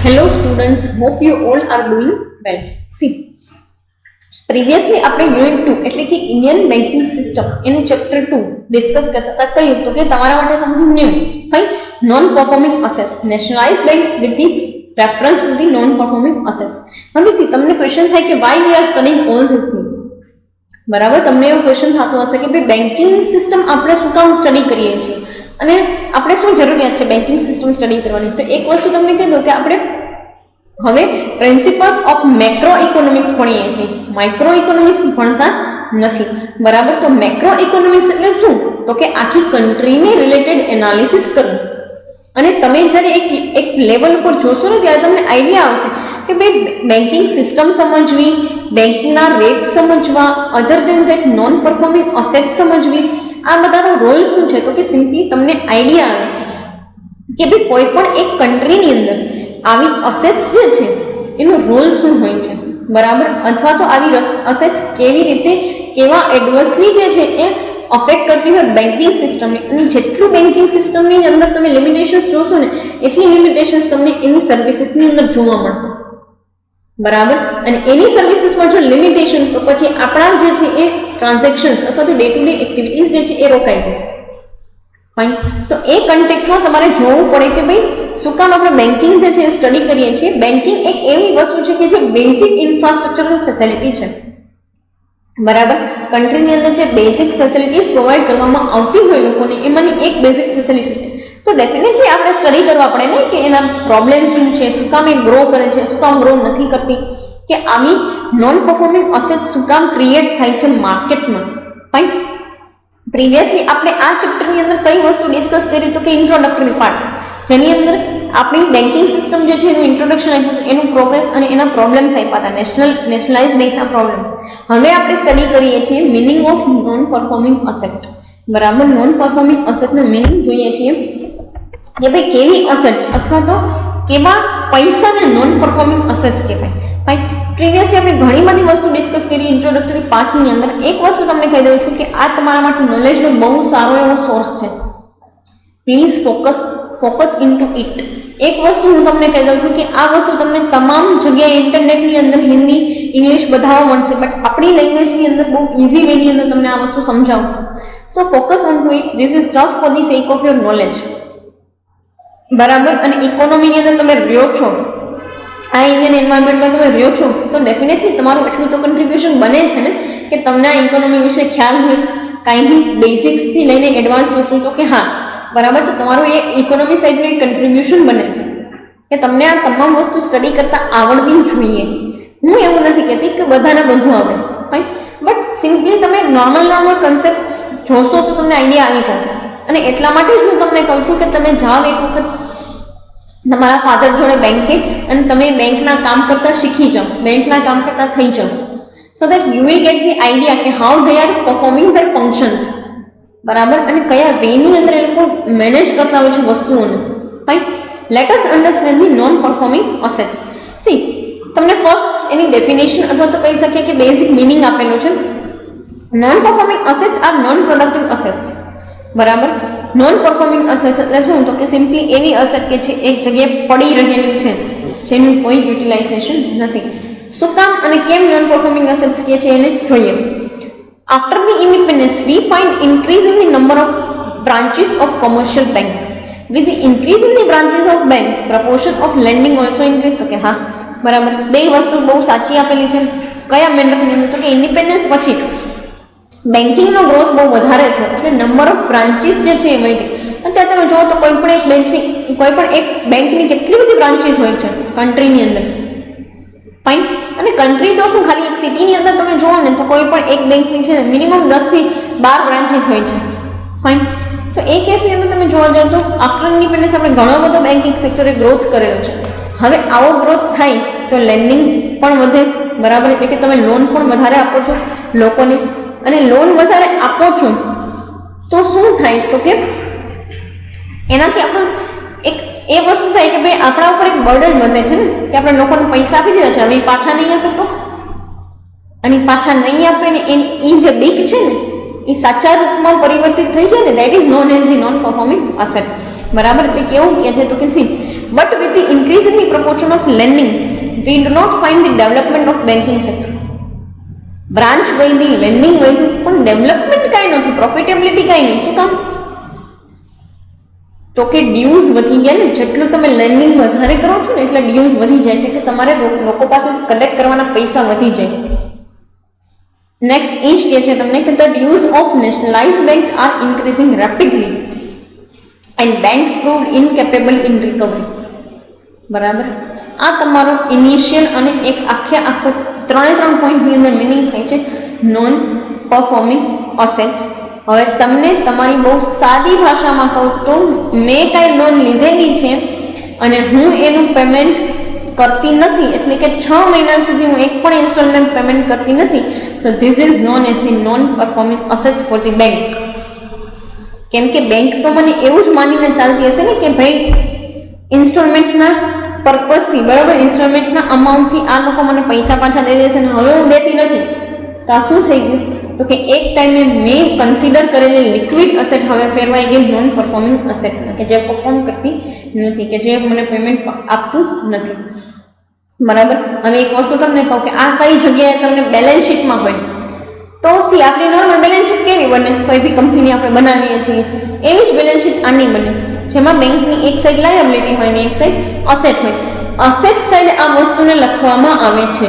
Hello students, hope you all are doing well. See, previously આપણે unit 2 એટલે કે Indian banking system એનું chapter 2 discuss કરતા હતા. કહ્યું તો કે તમારા માટે something new fine non performing assets nationalise bank with the reference to the non performing assets. હવે સી તમને ક્વેશ્ચન થાય કે why we are studying all this things. બરાબર, તમને એવો ક્વેશ્ચન થતો હશે કે ભાઈ બેન્કિંગ સિસ્ટમ આપણે શું કામ સ્ટડી કરીએ છીએ અને આપણે શું જરૂરિયાત છે બેન્કિંગ સિસ્ટમ સ્ટડી કરવાની. તો એક વસ્તુ તમને કહી દઉં કે આપણે હવે પ્રિન્સિપલ્સ ઓફ મેક્રો ઇકોનોમિક્સ ભણીએ છીએ, માઇક્રો ઇકોનોમિક્સ ભણતા નથી. બરાબર, તો મેક્રો ઇકોનોમિક્સ એટલે શું? તો કે આખી કન્ટ્રીને રિલેટેડ એનાલિસિસ કરવું. અને તમે જ્યારે એક લેવલ ઉપર જોશો ને ત્યારે તમને આઈડિયા આવશે કે ભાઈ બેન્કિંગ સિસ્ટમ સમજવી, બેંકના રેટ સમજવા, અધર દેન ધેટ નોન પરફોર્મિંગ અસેટ સમજવી, આ બધાનો રોલ શું છે. તો કે સિમ્પલી તમને આઈડિયા આવે કે ભાઈ કોઈ પણ એક કન્ટ્રીની અંદર આવી અસેટ્સ જે છે એનો રોલ શું હોય છે. બરાબર, અથવા તો આવી અસેટ્સ કેવી રીતે કેવા એડવર્સલી જે છે એ અફેક્ટ કરતી હોય બેન્કિંગ સિસ્ટમને. અને જેટલું બેન્કિંગ સિસ્ટમની અંદર તમે લિમિટેશન્સ જોશો ને એટલી લિમિટેશન્સ તમને એની સર્વિસીસની અંદર જોવા મળશે. બરાબર, અને એની સર્વિસીસમાં જો લિમિટેશન તો પછી આપણા જે છે એ ટ્રાન્ઝેક્શન્સ અથવા તો ડે ટુ ડે એક્ટિવિટીઝ જે છે એ રોકાઈ જાય. ફાઇન, તો એ કન્ટેક્સમાં તમારે જોવું પડે કે ભાઈ શું કામ આપણે બેન્કિંગ જે છે એ સ્ટડી કરીએ છીએ. બેન્કિંગ એક એવી વસ્તુ છે કે જે બેઝિક ઇન્ફ્રાસ્ટ્રક્ચરલ ફેસિલિટી છે. બરાબર, કન્ટ્રીની અંદર જે બેઝિક ફેસિલિટીઝ પ્રોવાઈડ કરવામાં આવતી હોય લોકોને એમાંની એક બેઝિક ફેસિલિટી છે. તો ડેફિનેટલી આપણે સ્ટડી કરવા પડે ને કે એના પ્રોબ્લેમ શું છે, શું કામ એ ગ્રો કરે છે, શું કામ ગ્રો નથી કરતી, કે આવી નોન પરફોર્મિંગ અસેટ શું કામ ક્રિએટ થાય છે માર્કેટમાં. ફાઇન, પ્રીવિયસલી આપણે આ ચેપ્ટરની અંદર કઈ વસ્તુ ડિસ્કસ કરી તો કે ઇન્ટ્રોડક્ટરી પાર્ટ, જેની અંદર આપણી બેન્કિંગ સિસ્ટમ જે છે એનું ઇન્ટ્રોડક્શન આપ્યું હતું, એનું પ્રોગ્રેસ અને એના પ્રોબ્લેમ્સ આપ્યા હતા, નેશનલાઇઝ બેંકના પ્રોબ્લેમ્સ. હવે આપણે સ્ટડી કરીએ છીએ meaning of non performing asset. બરાબર, નોન પરફોર્મિંગ અસેટનો મિનિંગ જોઈએ છીએ કે ભાઈ કેવી અસેટ અથવા તો કેવા પૈસાને નોન પરફોર્મિંગ અસેટ્સ કહેવાય. ભાઈ પ્રીવિયસલી આપણે ઘણી બધી વસ્તુ ડિસ્કસ કરી ઇન્ટ્રોડક્ટરી પાર્ટની અંદર. એક વસ્તુ તમને કહી દઉં છું કે આ તમારા માટે નોલેજનો બહુ સારો એવો સોર્સ છે. Please focus into it. એક વસ્તુ હું તમને કહી દઉં છું કે આ વસ્તુ તમને તમામ જગ્યાએ ઇન્ટરનેટની અંદર હિન્દી, ઇંગ્લિશ બધામાં મળશે, બટ આપણી લેંગ્વેજની અંદર બહુ ઇઝી વેની અંદર તમને આ વસ્તુ સમજાવું છું. So focus on to it. This is just for the sake of your knowledge. બરાબર, અને ઇકોનોમીની અંદર તમે રહ્યો છો, આ ઇન્ડિયન એન્વાયરમેન્ટમાં તમે રહ્યો છો, તો ડેફિનેટલી તમારું એટલું તો કન્ટ્રીબ્યુશન બને છે ને કે તમને આ ઇકોનોમી વિશે ખ્યાલ હોય, કાંઈ બી બેઝિક્સથી લઈને એડવાન્સ વસ્તુ. તો કે હા બરાબર, તો તમારું એ ઇકોનોમી સાઈડનું એક કન્ટ્રીબ્યુશન બને છે કે તમને આ તમામ વસ્તુ સ્ટડી કરતાં આવડવી જોઈએ. હું એવું નથી કહેતી કે બધાને બધું આવે, ફાઇન, બટ સિમ્પલી તમે નોર્મલ કન્સેપ્ટ જોશો તો તમને આઈડિયા આવી જશે. અને એટલા માટે જ હું તમને કહું છું કે તમે જાઓ એક વખત તમારા ફાધર જોડે બેંકે અને તમે બેંકના કામ કરતાં શીખી જાઓ, બેંકના કામ કરતાં થઈ જાઓ, so that you will get the idea કે how they are performing their functions. બરાબર, અને કયા વેની અંદર એ લોકો મેનેજ કરતા હોય છે વસ્તુઓને. Fine, let us understand the non performing assets. See, તમને ફર્સ્ટ એની ડેફિનેશન અથવા તો કહી શકીએ કે બેઝિક મિનિંગ આપેલો છે. Non performing assets are non productive assets. બરાબર, નોન પરફોર્મિંગ અસેટ્સ એટલે શું? તો કે સિમ્પલી એવી અસેટ કે છે એક જગ્યાએ પડી રહેલી છે જેનું કોઈ યુટિલાઇઝેશન નથી. શું કામ અને કેમ નોન પરફોર્મિંગ અસેટ્સ કહે છે એને જોઈએ. After the independence, we find increase in the number of branches of commercial bank. With the increase in the branches of banks, proportion of lending also increase. તો કે હા બરાબર, બે વસ્તુ બહુ સાચી આપેલી છે. કયા મેન્ડરની અંદર? તો કે ઇન્ડિપેન્ડન્સ પછી બેન્કિંગનો ગ્રોથ બહુ વધારે થયો એટલે નંબર ઓફ બ્રાન્ચીસ જે છે એ વધી. અત્યારે તમે જુઓ તો કોઈ પણ એક બેંકની કેટલી બધી બ્રાન્ચીસ હોય છે કન્ટ્રીની અંદર. ફાઇન, અને કન્ટ્રી તો શું ખાલી એક સિટીની અંદર તમે જુઓ ને તો કોઈ પણ એક બેંકની છે ને મિનિમમ 10 થી 12 બ્રાન્ચીસ હોય છે. ફાઇન, તો એ કેસની અંદર તમે જોવા જાઓ તો આફ્ટર ઇન્ડિપેન્ડન્સ આપણે ઘણો બધો બેન્કિંગ સેક્ટરે ગ્રોથ કરેલો છે. હવે આવો ગ્રોથ થાય તો લેન્ડિંગ પણ વધે. બરાબર, એટલે કે તમે લોન પણ વધારે આપો છો લોકોને, અને લોન વધારે આપો છો તો શું થાય તો કે એનાથી આપણું એક એ વસ્તુ થાય કે ભાઈ આપણા ઉપર એક બર્ડન વધે છે ને કે આપણે લોકોને પૈસા આપી દીધા છે, હવે પાછા નહીં આપે તો, અને પાછા નહીં આપે ને એ જે બીક છે ને એ સાચા રૂપમાં પરિવર્તિત થઈ જાય ને, that is known as the non performing asset. બરાબર, એટલે કેવું કહે છે તો કે C but with the increase in the proportion of lending, we do not find the development of banking sector. Branch વધી, લેન્ડિંગ વધ્યું, પણ ડેવલપમેન્ટ કાંઈ નથી, પ્રોફિટેબિલિટી કાંઈ નહીં. શું કામ? તો કે ડ્યુઝ વધી ગયા ને, જેટલું તમે લેન્ડિંગ વધારે કરો છો ને એટલે ડ્યુઝ વધી જાય, એટલે કે તમારે લોકો પાસે કલેક્ટ કરવાના પૈસા વધી જાય. નેક્સ્ટ એ જ કહે છે તમને કે the dues of nationalise banks are increasing rapidly and banks proved incapable in recovery. બરાબર, આ તમારો ઇનિશિયલ અને એક આખો 3 પોઈન્ટની અંદર મિનિંગ થાય છે નોન પરફોર્મિંગ અસેટ્સ. હવે તમને તમારી બહુ સાદી ભાષામાં કહું તો મેં કાંઈ લોન લીધેલી છે અને હું એનું પેમેન્ટ કરતી નથી, એટલે કે 6 મહિના સુધી હું એક પણ ઇન્સ્ટોલમેન્ટ પેમેન્ટ કરતી નથી. So this is known as the non performing assets four the bank. કેમ કે બેંક તો મને એવું જ માનીને ચાલતી હશે ને કે ભાઈ ઇન્સ્ટોલમેન્ટના પર્પઝથી, બરાબર, ઇન્સ્ટોલમેન્ટના અમાઉન્ટથી આ લોકો મને પૈસા પાછા દઈ દેશે ને હવે હું દેતી નથી. તો આ શું થઈ ગયું? તો કે એક ટાઈમે મેં કન્સિડર કરેલી લિક્વિડ અસેટ હવે ફેરવાઈ ગઈ નોન પરફોર્મિંગ અસેટમાં, કે જે પરફોર્મ કરતી નથી, કે જે મને પેમેન્ટ આપતું નથી. બરાબર. હવે એક વસ્તુ તમને કહું કે આ કઈ જગ્યાએ તમને બેલેન્સ શીટમાં હોય તો આપણી નોર્મલ બેલેન્સ શીટ કેવી બને? કોઈ બી કંપની આપણે બનાવીએ છીએ એવી જ બેલેન્સ શીટ આની બને, જેમાં બેંકની એક સાઈડ લાયબિલિટી હોય ને એક સાઈડ અસેટ હોય. અસેટ સાઈડ આ વસ્તુને લખવામાં આવે છે.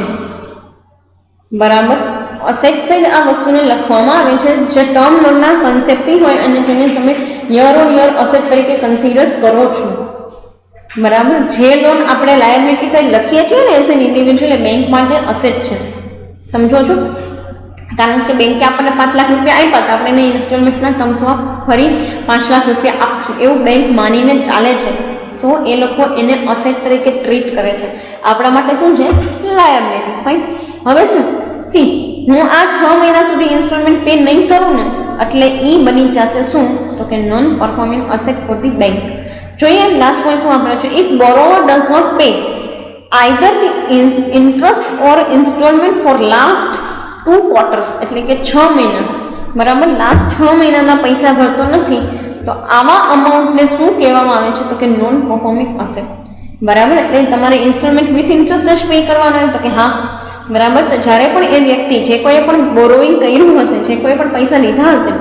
બરાબર, અસેટ સાઈડ આ વસ્તુને લખવામાં આવે છે જે ટર્મ લોનના કન્સેપ્ટથી હોય અને જેને તમે યર ઓન યર અસેટ તરીકે કન્સિડર કરો છો. બરાબર, જે લોન આપણે લાયબિલિટી સાઈડ લખીએ છીએ ને as an individual, A bank માટે અસેટ છે. સમજો છો? કારણ કે બેંકે આપણને 5 લાખ રૂપિયા આપ્યા હતા, આપણે એને ઇન્સ્ટોલમેન્ટના ટર્મ્સમાં ફરી 5 લાખ રૂપિયા આપશું એવું બેંક માનીને ચાલે છે. સો એ લોકો એને અસેટ તરીકે ટ્રીટ કરે છે. આપણા માટે શું છે? લાયબિલિટી. ફાઇન. હવે શું? હું આ 6 મહિના સુધી ઇન્સ્ટોલમેન્ટ પે નહીં કરું ને એટલે એ બની જશે શું? તો કે non performing asset for the bank. જોઈએ લાસ્ટ પોઈન્ટ શું આપણે છે? If borrower does not pay either the interest or instalment for last 2 quarters, એટલે કે 6 મહિના, બરાબર, લાસ્ટ 6 મહિનાના પૈસા ભરતો નથી, તો આવા અમાઉન્ટને શું કહેવામાં આવે છે? તો કે નોન પરફોર્મિંગ અસેટ. બરાબર, એટલે તમારે ઇન્સ્ટોલમેન્ટ વિથ ઇન્ટરેસ્ટ જ પે કરવાના હોય? તો કે હા. બરાબર, તો જ્યારે પણ એ વ્યક્તિ જે કોઈ પણ બોરોઈંગ કર્યું હશે, જે કોઈ પણ પૈસા લીધા હશે,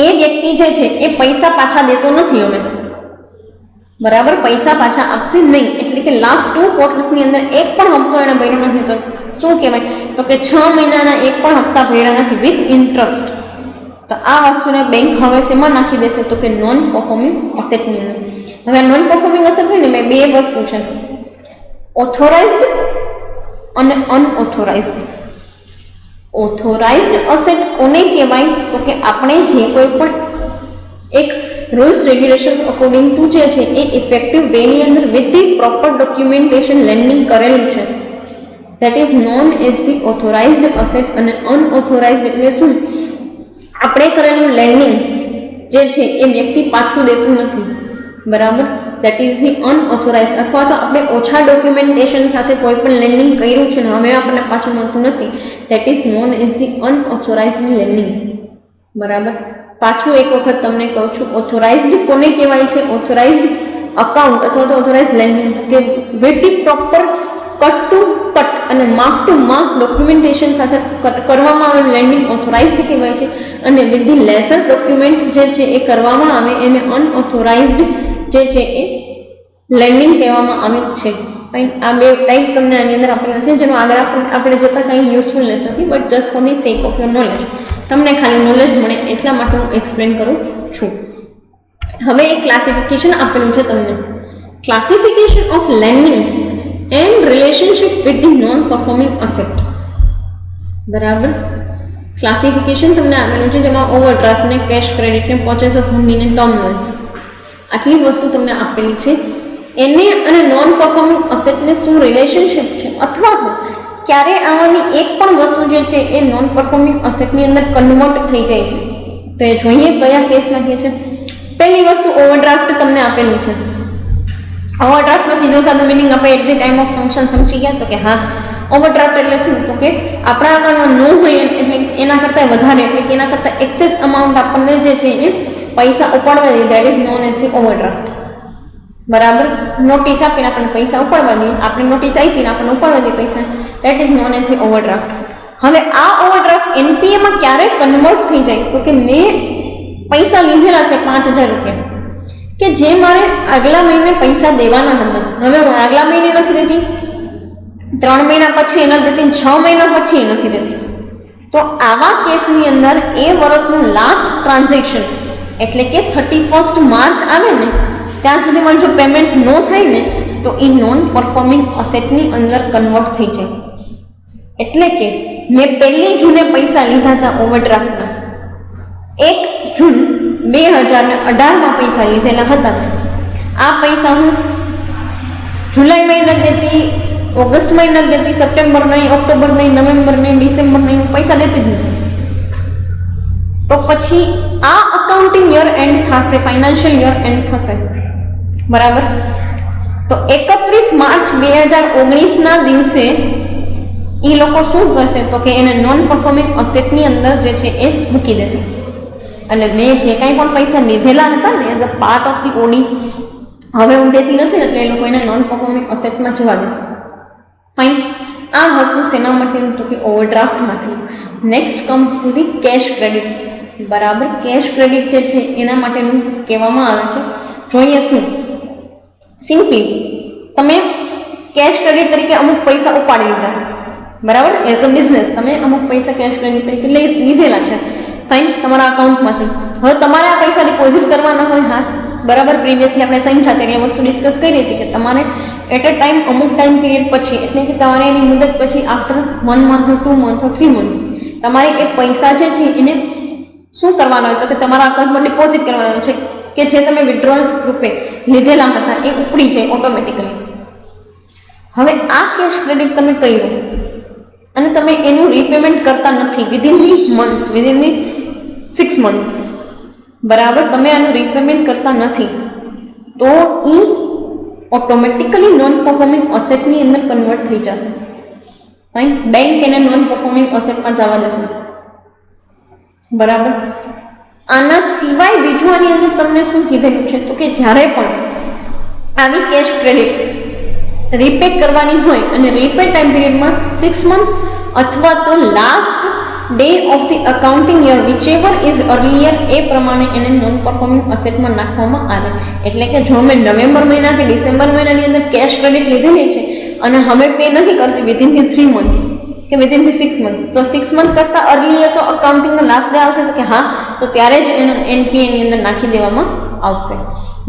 એ વ્યક્તિ જે છે એ પૈસા પાછા દેતો નથી હવે. બરાબર, પૈસા પાછા આપશે નહીં, એટલે કે લાસ્ટ 2 ક્વાર્ટર્સની અંદર એક પણ હપ્તો એને ભર્યો નથી, તો શું કહેવાય? તો કે 6 મહિનાના એક પણ હપ્તા ભર્યા નથી વિથ ઇન્ટરેસ્ટ. તો આ વસ્તુને બેંક હવે શેમાં નાખી દેશે? તો કે નોન પરફોર્મિંગ અસેટની અંદર. હવે નોન પરફોર્મિંગ અસેટ હોય ને, બે વસ્તુ છે, ઓથોરાઇઝડ અને અનઓથોરાઇઝડ. ઓથોરાઇઝડ અસેટ કોને કહેવાય? તો કે આપણે જે કોઈ પણ એક રૂલ્સ રેગ્યુલેશન્સ અકોર્ડિંગ ટુ જે છે એ ઇફેક્ટિવ વેની અંદર with the proper documentation landing કરેલું છે, that is known as the authorised asset. અને અનઓથોરાઇઝડ એટલે શું? આપણે કરેલું લેન્ડિંગ જે છે એ વ્યક્તિ પાછું દેતું નથી. બરાબર, દેટ ઇઝ ધી અનઓથોરાઇઝડ. અથવા તો આપણે ઓછા ડોક્યુમેન્ટેશન સાથે કોઈ પણ લેન્ડિંગ કર્યું છે ને હવે આપણને પાછું મળતું નથી, that is known as the unauthorised lending. બરાબર, પાછું એક વખત તમને કહું છું, ઓથોરાઇઝડ કોને કહેવાય છે? ઓથોરાઇઝડ અકાઉન્ટ અથવા તો ઓથોરાઇઝડ લેન્ડિંગ કે with the proper cut to cut અને માર્ક ટુ માર્ક ડોક્યુમેન્ટેશન સાથે કરવામાં આવેલું લેન્ડિંગ ઓથોરાઇઝડ કહેવાય છે. અને વિથ ધી લેસર ડોક્યુમેન્ટ જે છે એ કરવામાં આવે એને અનઓથોરાઇઝડ જે છે એ લેન્ડિંગ કહેવામાં આવે છે. આ બે ટાઈપ તમને આની અંદર આપેલા છે, જેનો આગળ આપણે જતાં કંઈ યુઝફુલનેસ નથી, but just for the sake of your knowledge, તમને ખાલી નોલેજ મળે એટલા માટે હું એક્સપ્લેન કરું છું. હવે એક ક્લાસિફિકેશન આપેલું છે તમને, classification of landing and relationship with the non performing asset. બરાબર, ક્લાસિફિકેશન તમને આપેલું છે, જેમાં ઓવરડ્રાફ્ટ ને કેશ ક્રેડિટ ને પરચેસ ઓફ મની ને ટર્મ લોન્સ આટલી વસ્તુ તમને આપેલી છે. એને અને નોન પરફોર્મિંગ અસેટને શું રિલેશનશિપ છે, અથવા તો ક્યારે આમાંની એક પણ વસ્તુ જે છે એ નોન પરફોર્મિંગ અસેટની અંદર કન્વર્ટ થઈ જાય છે, તો એ જોઈએ કયા કેસમાં કહે છે. પહેલી વસ્તુ ઓવરડ્રાફ્ટ તમને આપેલી છે. ઓવરડ્રાફ્ટનો સીધો સાધો મિનિંગ આપણે at the time of function સમજી ગયા? તો કે હા, ઓવરડ્રાફ્ટ એટલે શું? તો કે આપણા અકાઉન્ટમાં ન હોય એટલે એના કરતાં વધારે, એટલે કે એના કરતાં એક્સેસ અમાઉન્ટ આપણને જે છે એ પૈસા ઉપાડવા દે, that is known as the overdraft. બરાબર, નોટિસ આપીને આપણને પૈસા ઉપાડવા દઈએ, આપણે નોટિસ આપીને આપણને ઉપાડવા દઈએ પૈસા, that is known as the overdraft. હવે આ ઓવરડ્રાફ્ટ એનપીએ માં ક્યારે કન્વર્ટ થઈ જાય તો કે મેં પૈસા લીધેલા છે 5,000 રૂપિયા કે જે મારે આગલા મહિને પૈસા દેવાના હતા, હવે હું આગલા મહિને નથી દેતી, 3 મહિના પછી એ નથી દેતી, 6 મહિના પછી એ નથી દેતી, તો આવા કેસની અંદર એ વર્ષનું લાસ્ટ ટ્રાન્ઝેક્શન એટલે કે 31 માર્ચ આવે ને ત્યાં સુધીમાં જો પેમેન્ટ ન થાય ને તો એ નોન પરફોર્મિંગ અસેટની અંદર કન્વર્ટ થઈ જાય. એટલે કે મેં 1 જૂને પૈસા લીધા હતા ઓવરડ્રાફ્ટના, 1 જૂન 2018માં પૈસા લીધેલા હતા, આ પૈસા હું જુલાઈમાં નથી દેતી, ઓગસ્ટમાં નથી દેતી, સપ્ટેમ્બર નહીં, ઓક્ટોબર નહીં, નવેમ્બર નહીં, ડિસેમ્બર નહીં, પૈસા દેતી જ નથી. તો પછી આ અકાઉન્ટિંગ યર એન્ડ થશે, ફાઇનાન્શિયલ યર એન્ડ થશે, બરાબર. તો 31 માર્ચ 2019ના દિવસે એ લોકો શું કરશે તો કે એને નોન પરફોર્મિંગ અસેટની અંદર જે છે એ મૂકી દેશે, અને મેં જે કાંઈ પણ પૈસા લીધેલા હતા ને as a part of the Audi હવે હું દેતી નથી એટલે એ લોકો એને નોન પરફોર્મિંગ અસેટમાં જવા દેશે. ફાઇન. આ હતું શેના માટેનું તો કે ઓવરડ્રાફ્ટ માટેનું. Next comes to the cache credit. બરાબર, કેશ ક્રેડિટ જે છે એના માટેનું કહેવામાં આવે છે. જોઈએ શું, સિમ્પલી તમે કેશ ક્રેડિટ તરીકે અમુક પૈસા ઉપાડી લીધા, બરાબર, એઝ અ બિઝનેસ તમે અમુક પૈસા કેશ ક્રેડિટ તરીકે લીધેલા છે, ફાઇન, તમારા અકાઉન્ટમાંથી. હવે તમારે આ પૈસા ડિપોઝિટ કરવાના હોય, હા બરાબર, પ્રીવિયસલી આપણે સાઈન સાથે એ વસ્તુ ડિસ્કસ કરી હતી કે તમારે એટ અ ટાઈમ અમુક ટાઈમ પીરિયડ પછી એટલે કે તમારે એની મુદત પછી આફ્ટર 1 મંથ 2 મંથ 3 મંથ્સ તમારે એ પૈસા જે છે એને શું કરવાનો હોય તો કે તમારા અકાઉન્ટમાં ડિપોઝિટ કરવાનો છે કે જે તમે વિડ્રોલ રૂપે લીધેલા હતા એ ઉપડી જાય ઓટોમેટિકલી. હવે આ કેશ ક્રેડિટ તમે કર્યું અને તમે એનું રીપેમેન્ટ કરતા નથી within the months, within the 6 months, બરાબર, તમે આનું રીપેમેન્ટ કરતા નથી તો એ ઓટોમેટિકલી નોન પરફોર્મિંગ અસેટની અંદર કન્વર્ટ થઈ જશે. ફાઇન, બેંક એને નોન પરફોર્મિંગ અસેટમાં જવા દેશે, બરાબર. આના સિવાય બીજું આની અંદર તમને શું કીધેલું છે તો કે જ્યારે પણ આવી કેશ ક્રેડિટ રીપે કરવાની હોય અને રીપે ટાઈમ પીરિયડમાં 6 મંથ અથવા તો last day of the accounting year whichever is earlier એ પ્રમાણે એને નોન પરફોર્મિંગ અસેટમાં નાખવામાં આવે. એટલે કે જો મેં નવેમ્બર મહિના કે ડિસેમ્બર મહિનાની અંદર કેશ ક્રેડિટ લીધેલી છે અને હવે પે નથી કરતી વિધિન ધી 3 મંથ્સ કે વિધિન ધી 6 મંથ્સ, તો 6 મંથ કરતાં અર્લીયર તો અકાઉન્ટિંગનો લાસ્ટ ડે આવશે તો કે હા, તો ત્યારે જ એને એનપીએની અંદર નાખી દેવામાં આવશે,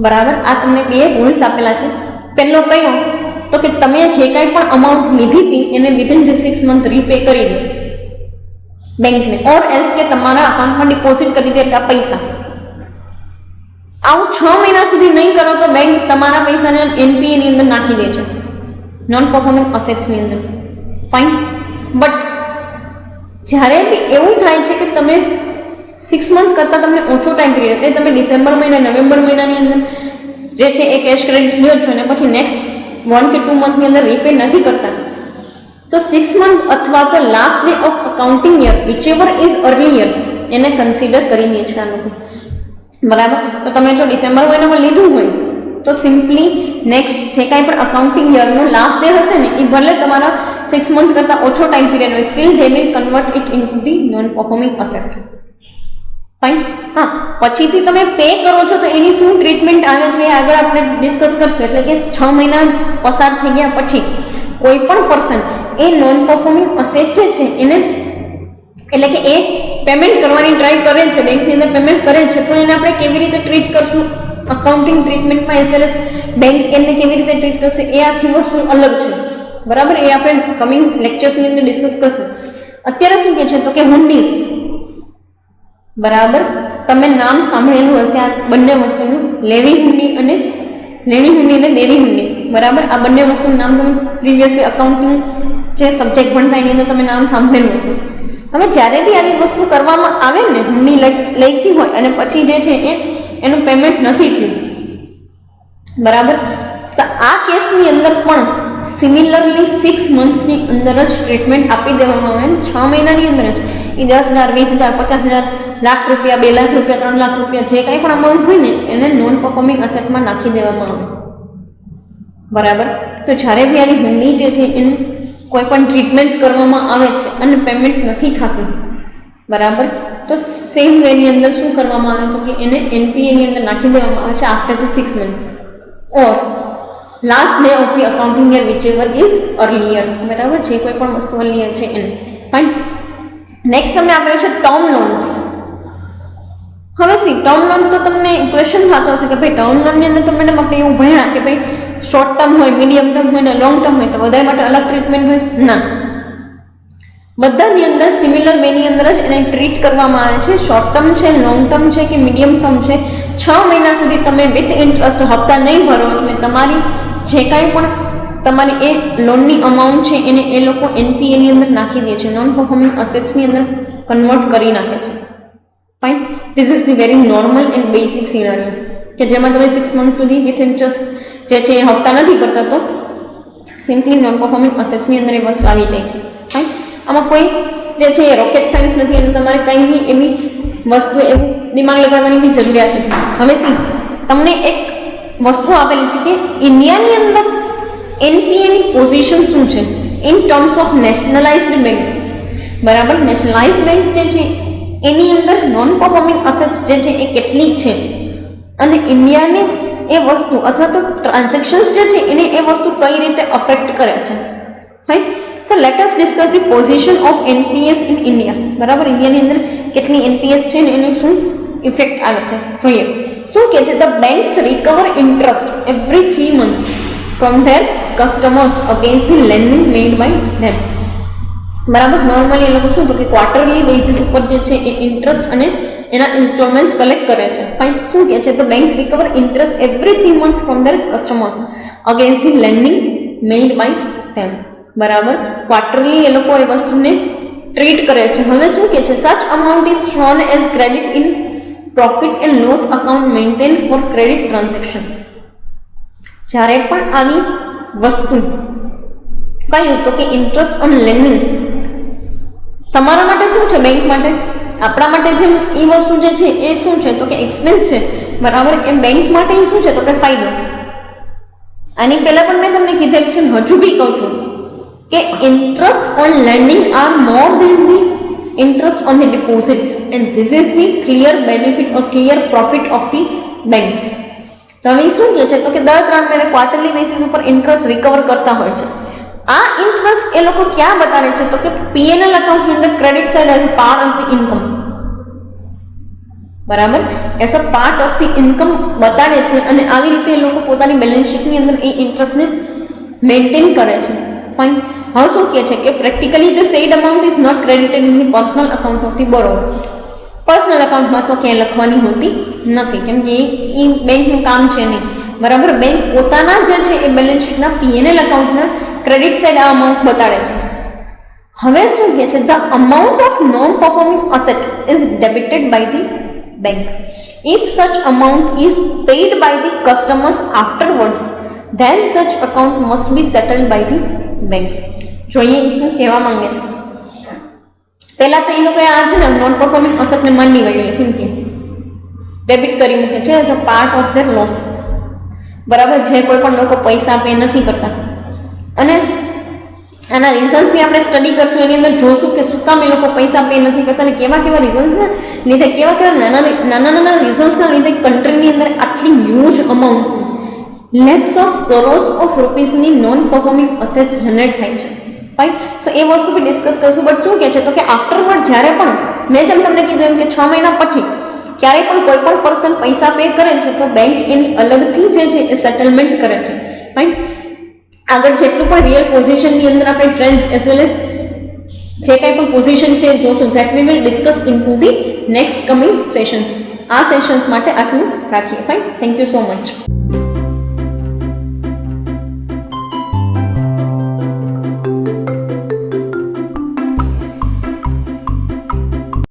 બરાબર. આ તમને 2 રૂલ્સ આપેલા છે. પહેલો કયો તો કે તમે જે કાંઈ પણ અમાઉન્ટ લીધી હતી એને વિધિન ધી 6 મંથ રીપે કરી દો બેંકને, ઓર એલ્સ કે તમારા અકાઉન્ટમાં ડિપોઝિટ કરી દે એટલા પૈસા. આવું 6 મહિના સુધી નહીં કરો તો બેંક તમારા પૈસાને એનપીએની અંદર નાખી દે છે, નોન પરફોર્મિંગ અસેટ્સની અંદર. ફાઇન. બટ જ્યારે બી એવું થાય છે કે તમે 6 મંથ કરતાં તમને ઓછો ટાઈમ પીરિયડ એટલે તમે ડિસેમ્બર મહિના નવેમ્બર મહિનાની અંદર જે છે એ કેશ ક્રેડિટ લ્યો છો અને પછી નેક્સ્ટ 1 કે 2 મંથની અંદર રીપે નથી કરતા તો 6 મંથ અથવા તો last day of accounting year whichever is earlier એને કન્સિડર કરી લે છે આ લોકો, બરાબર. તો તમે જો ડિસેમ્બર મહિનામાં લીધું હોય તો સિમ્પલી નેક્સ્ટ જે કાંઈ પણ અકાઉન્ટિંગ યરનો લાસ્ટ ડે હશે ને એ ભલે તમારા 6 મંથ કરતાં ઓછો ટાઈમ પીરિયડ હોય, steel they will convert it in to the non performing asset. Fine. હા, પછીથી તમે પે કરો છો તો એની શું ટ્રીટમેન્ટ આવે છે આગળ આપણે ડિસ્કસ કરશું. એટલે કે 6 મહિના પસાર થઈ ગયા પછી કોઈ પણ પર્સન એ નોન પરફોર્મિંગ અસેટ જે છે એને એટલે કે એ પેમેન્ટ કરવાની ટ્રાય કરે છે, બેંકની અંદર પેમેન્ટ કરે છે, તો એને આપણે કેવી રીતે ટ્રીટ કરશું અકાઉન્ટિંગ ટ્રીટમેન્ટમાં એઝ વેલ એઝ બેંક એને કેવી રીતે ટ્રીટ કરશે એ આખી વસ્તુ અલગ છે, બરાબર. એ આપણે કમિંગ લેક્ચર્સની અંદર ડિસ્કસ કરશું. અત્યારે શું કહે છે તો કે હુંડીઝ, બરાબર. તમે નામ સાંભળેલું હશે આ બંને વસ્તુનું, લેવી હુંડી અને લેણી હુંડી અને દેવી હુંડી, બરાબર. આ બંને વસ્તુનું નામ તમે પ્રીવિયસલી અકાઉન્ટિંગ જે સબ્જેક્ટ ભણતા એની અંદર તમે નામ સાંભળેલું હશે. હવે જ્યારે બી આવી વસ્તુ કરવામાં આવે ને હુંડી લખી હોય અને પછી જે છે એનું પેમેન્ટ નથી થયું, બરાબર, તો આ કેસની અંદર પણ સિમિલરલી 6 મંથ્સની અંદર જ ટ્રીટમેન્ટ આપી દેવામાં આવે. 6 મહિનાની અંદર જ એ 10,000 20,000 50,000 લાખ રૂપિયા 2 લાખ રૂપિયા 3 લાખ રૂપિયા જે કાંઈ પણ અમાઉન્ટ હોય ને એને નોન પરફોર્મિંગ અસેટમાં નાખી દેવામાં આવે. બરાબર. તો જ્યારે બી આવી હુંડી જે છે એનું કોઈ પણ ટ્રીટમેન્ટ કરવામાં આવે છે અને પેમેન્ટ નથી થતું, બરાબર, તો સેમ વેની અંદર શું કરવામાં આવે છે કે એને એનપીએની અંદર નાખી દેવામાં આવે છે after the 6 months or last day of the accounting year which ever is earlier. બરાબર, જે કોઈ પણ વસ્તુ અર્લિયર છે એને. ફાઇન. નેક્સ્ટ તમને આપ્યો છે ટર્મ લોન્સ. હવે સી ટર્મ લોન તો તમને ક્વેશ્ચન થતો હશે કે ભાઈ ટર્મ લોનની અંદર તો મેડમ આપણે એવું ભણ્યા કે ભાઈ શોર્ટ ટર્મ હોય, મીડિયમ ટર્મ હોય ને લોંગ ટર્મ હોય, તો બધા માટે અલગ ટ્રીટમેન્ટ હોય? ના, બધાની અંદર સિમિલર વેની અંદર જ એને ટ્રીટ કરવામાં આવે છે. શોર્ટ ટર્મ છે, લોંગ ટર્મ છે કે મીડિયમ ટર્મ છે, 6 મહિના સુધી તમે વિથ ઇન્ટરેસ્ટ હપ્તા નહીં ભરો એટલે તમારી જે કાંઈ પણ તમારી એ લોનની અમાઉન્ટ છે એને એ લોકો એનપીએની અંદર નાખી દે છે, નોન પરફોર્મિંગ અસેટ્સની અંદર કન્વર્ટ કરી નાખે છે. Fine. This is the very normal and basic સિનારીઓ કે જેમાં તમે 6 મંથ સુધી વિથ ઇન્ટરેસ્ટ જે છે એ હપ્તા નથી કરતા તો સિમ્પલી નોન પરફોર્મિંગ અસેટ્સની અંદર એ વસ્તુ આવી જાય છે. ફાઇન. આમાં કોઈ જે છે એ રોકેટ સાયન્સ નથી અને તમારે કંઈ બી એવી વસ્તુ એવું દિમાગ લગાડવાની બી જરૂરિયાત નથી. હવે સી તમને એક વસ્તુ આપેલી છે કે ઇન્ડિયાની અંદર એનપીએની પોઝિશન શું છે ઇન ટર્મ્સ ઓફ નેશનલાઇઝ્ડ બેંક્સ. બરાબર, નેશનલાઇઝ બેંક્સ જે છે એની અંદર નોન પરફોર્મિંગ અસેટ્સ જે છે એ કેટલી છે અને ઇન્ડિયાને એ વસ્તુ અથવા તો ટ્રાન્ઝેક્શન્સ જે છે એને એ વસ્તુ કઈ રીતે અફેક્ટ કરે છે. Right. So let us discuss the position of NPS in India. બરાબર, ઇન્ડિયાની અંદર કેટલી એનપીએસ છે ને એની શું ઇફેક્ટ આવે છે જોઈએ. શું કહે છે? The banks recover interest every 3 months from their customers against the lending made by them. બરાબર, નોર્મલી એ લોકો શું તો કે ક્વાર્ટરલી બેસિસ ઉપર જે છે એ ઇન્ટરેસ્ટ અને એના ઇન્સ્ટોલમેન્ટ્સ કલેક્ટ કરે છે. ફાઇન. શું કહે છે? The banks recover interest every 3 months from their customers against the lending made by them. બરાબર, ક્વાર્ટરલી એ લોકો એ વસ્તુને ટ્રીટ કરે છે. હવે શું કહે છે? Such amount is shown as credit in profit and loss account maintain for credit transaction. જ્યારે પણ આવી વસ્તુ કહ્યું તો કે ઇન્ટરેસ્ટ ઓન લેન્ડિંગ તમારા માટે શું છે? બેંક માટે, આપણા માટે જેમ એ વસ્તુ જે છે એ શું છે તો કે એક્સપેન્સ છે. બરાબર, એમ બેંક માટે એ શું છે તો કે ફાયદો. આની પહેલા પણ મેં તમને કીધેલું છે, હજુ બી કહું છું કે interest on lending are more than the interest on the deposits and this is the clear benefit or clear profit of the banks. તો હવે શું કહે છે તો કે દર 3 મહિને ક્વાર્ટરલી બેસિસ ઉપર ઇન્ટરેસ્ટ રિકવર કરતા હોય છે. આ ઇન્ટરેસ્ટ એ લોકો ક્યાં બતાવે છે તો કે પીએનએલ અકાઉન્ટની અંદર credit side as a part of the income. બરાબર, as a part of the income બતાડે છે અને આવી રીતે એ લોકો પોતાની બેલેન્સ શીટની અંદર એ ઇન્ટરેસ્ટને મેન્ટેન કરે છે. ફાઇન. હવે શું કહે છે કે practically the said amount is not credited in the personal account of the borrower. Personal અકાઉન્ટમાં તો ક્યાંય લખવાની હોતી નથી કેમ કે એ બેંકનું કામ છે નહીં. બરાબર, બેંક પોતાના જે છે એ બેલેન્સ શીટના પીએનએલ અકાઉન્ટના ક્રેડિટ સાઇડ આ અમાઉન્ટ બતાડે છે. હવે શું કહે છે? The amount of non performing asset is debited by the bank if such amount is paid by the customers afterwards then such account must be settled by the banks. જોઈએ એ શું કહેવા માંગે છે. પહેલા તો એ લોકો આ છે ને નોન પરફોર્મિંગ અસેટને માંડી વળ્યું સિમ્પલી ડેબિટ કરી મૂકે છે as a part of their loss. બરાબર, જે કોઈ પણ લોકો પૈસા પે નથી કરતા અને આના રીઝન્સ બી આપણે સ્ટડી કરશું, એની અંદર જોશું કે શું કામ એ લોકો પૈસા પે નથી કરતા અને કેવા કેવા રીઝન્સના લીધે કેવા નાના રીઝન્સના લીધે કન્ટ્રીની અંદર આટલી huge amount lakhs of crores of રૂપીસની નોન પરફોર્મિંગ અસેટ્સ જનરેટ થાય છે. ફાઇન. સો એ વસ્તુ બી ડિસ્કસ કરશું. બટ શું કહે છે તો કે આફ્ટરવર્ડ જ્યારે પણ મેં જેમ તમને કીધું એમ કે 6 મહિના પછી ક્યારેય પણ કોઈ પણ પર્સન પૈસા પે કરે છે તો બેંક એની અલગથી જે છે એ સેટલમેન્ટ કરે છે. ફાઇન. આગળ જેટલું પણ રિયલ પોઝિશનની અંદર આપણે ટ્રેન્ડ્સ એઝ વેલ એઝ જે કંઈ પણ પોઝિશન છે જોશું that we will discuss in to the next coming sessions. આ સેશન્સ માટે આટલું રાખીએ. Fine. Thank you so much.